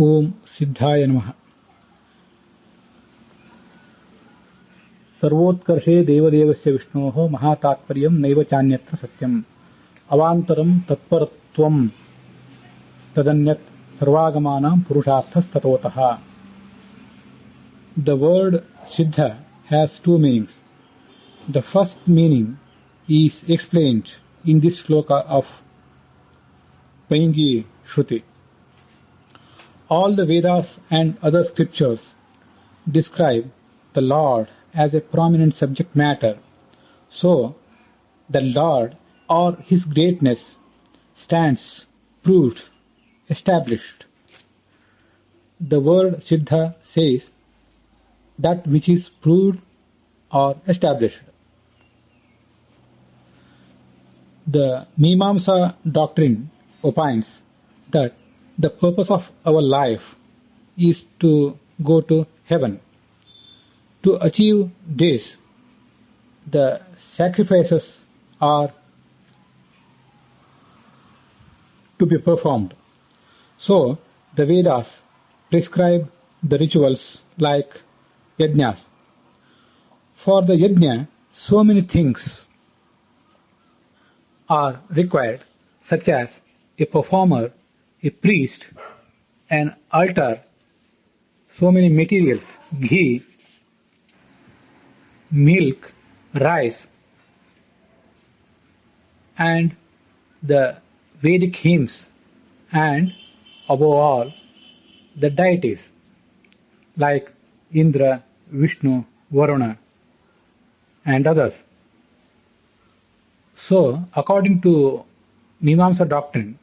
ओम सिद्धाय नमः। सर्वोत्कर्षे देवदेवस्य विष्णोः महातात्पर्यं नैव चान्यत्र सत्यम् अवान्तरं तत्परत्वं तदन्यत् सर्वागमानां पुरुषार्थस्ततोतः. The word Siddha has two meanings. The first meaning is explained in this shloka of Paingi Shruti. All the Vedas and other scriptures describe the Lord as a prominent subject matter. So, the Lord or His greatness stands proved, established. The word Siddha says that which is proved or established. The Mimamsa doctrine opines that the purpose of our life is to go to heaven. To achieve this, the sacrifices are to be performed. So, the Vedas prescribe the rituals like yajnas. For the yajna, so many things are required, such as a performer, a priest, an altar, so many materials, ghee, milk, rice, and the Vedic hymns, and above all, the deities like Indra, Vishnu, Varuna, and others. So, according to Mimamsa doctrine,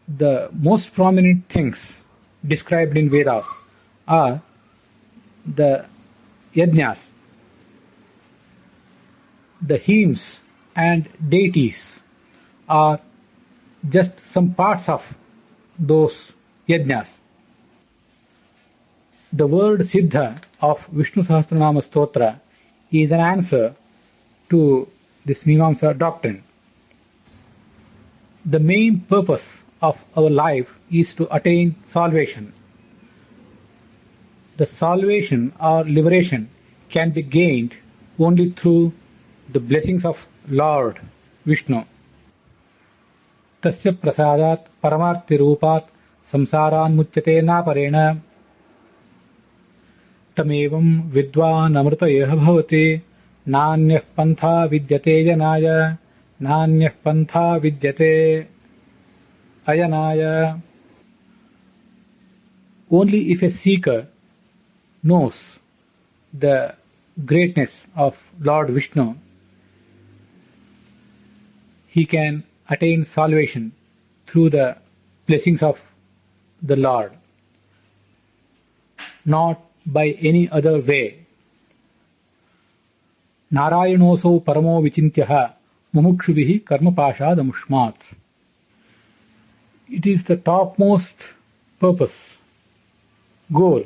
the most prominent things described in Vedas are the yajnas, the hymns and deities are just some parts of those yajnas. The word Siddha of Vishnu Sahasranama Stotra is an answer to this Mimamsa doctrine. The main purpose of our life is to attain salvation. The salvation or liberation can be gained only through the blessings of Lord Vishnu. Tasya prasadat paramarthi rupat samsaran muchyate naparena tamevam vidwan amrutayah bhavate nanyah pantha vidyate janaya nanyah pantha vidyate ayanaya. Only if a seeker knows the greatness of Lord Vishnu, he can attain salvation through the blessings of the Lord, not by any other way. Narayanosau paramo vichintyaha mumukshubhihi karmapashadamushmat. It is the topmost purpose, goal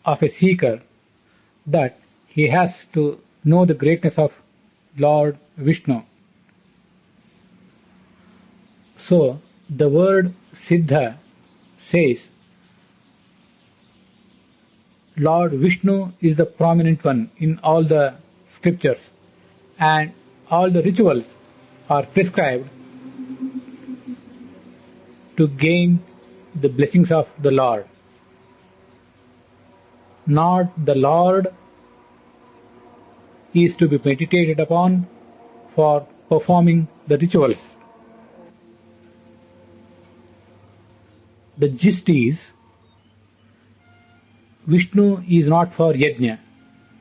of a seeker that he has to know the greatness of Lord Vishnu. So, the word Siddha says Lord Vishnu is the prominent one in all the scriptures, and all the rituals are prescribed to gain the blessings of the Lord. Not the Lord is to be meditated upon for performing the rituals. The gist is, Vishnu is not for yajna.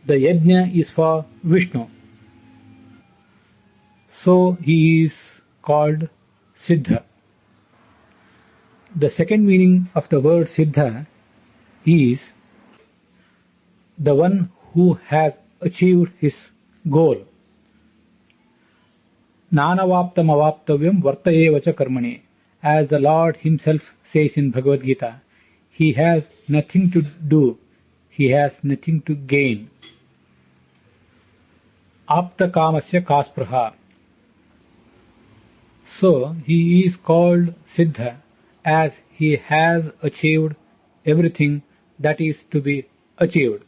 The yajna is for Vishnu. So he is called Siddha. The second meaning of the word Siddha is the one who has achieved his goal. Nanavaptam avaptavyam vartayevacha karmani. As the Lord himself says in Bhagavad Gita, he has nothing to do, he has nothing to gain. Apta kamasya kaspraha. So he is called Siddha as he has achieved everything that is to be achieved.